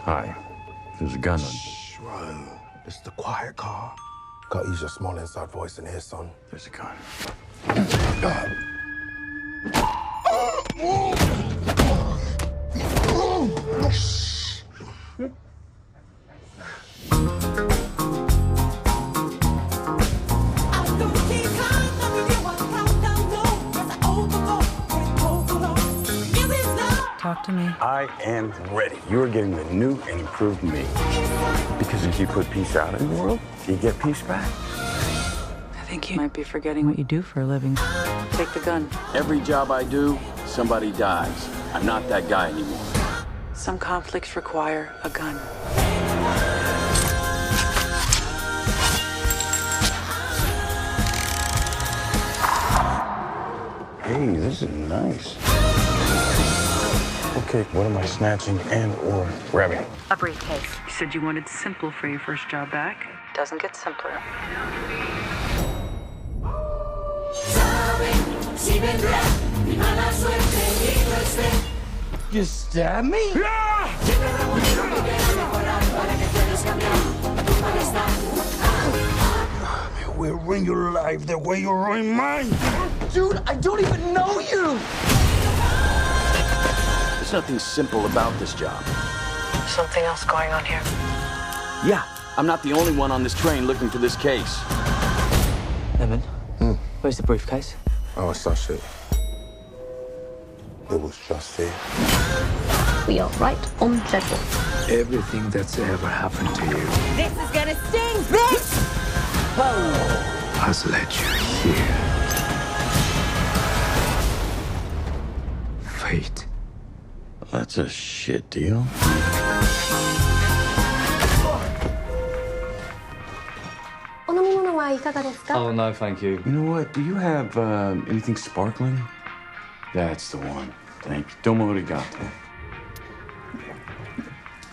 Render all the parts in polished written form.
Hi. There's a gun on. Shh, bro. It's the quiet car. Gotta use your small inside voice in here, son. There's a gun. Talk to me. I am ready. You are getting the new and improved me. Because if you put peace out in the world, you get peace back. I think you might be forgetting what you do for a living. Take the gun. Every job I do, somebody dies. I'm not that guy anymore. Some conflicts require a gun. Hey, this is nice. Okay, what am I snatching and or grabbing? A briefcase. You said you wanted simple for your first job back. Doesn't get simpler. You stab me? We'll ruin your life the way you ruin mine. Dude, I don't even know you! There's nothing simple about this job. Something else going on here. Yeah, I'm not the only one on this train looking for this case. Evan, where's the briefcase? Oh, it's that shit. It was just here. We are right on schedule. Everything that's ever happened to you This is gonna sting, bitch! has led you here. Fate. That's a shit deal. Oh, no, thank you. You know what? Do you have anything sparkling? That's the one. Thank you. Domo arigato.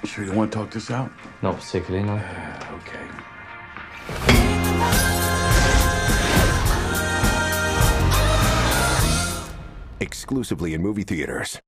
You sure you don't want to talk this out? Not particularly, no. Okay. Exclusively in movie theaters.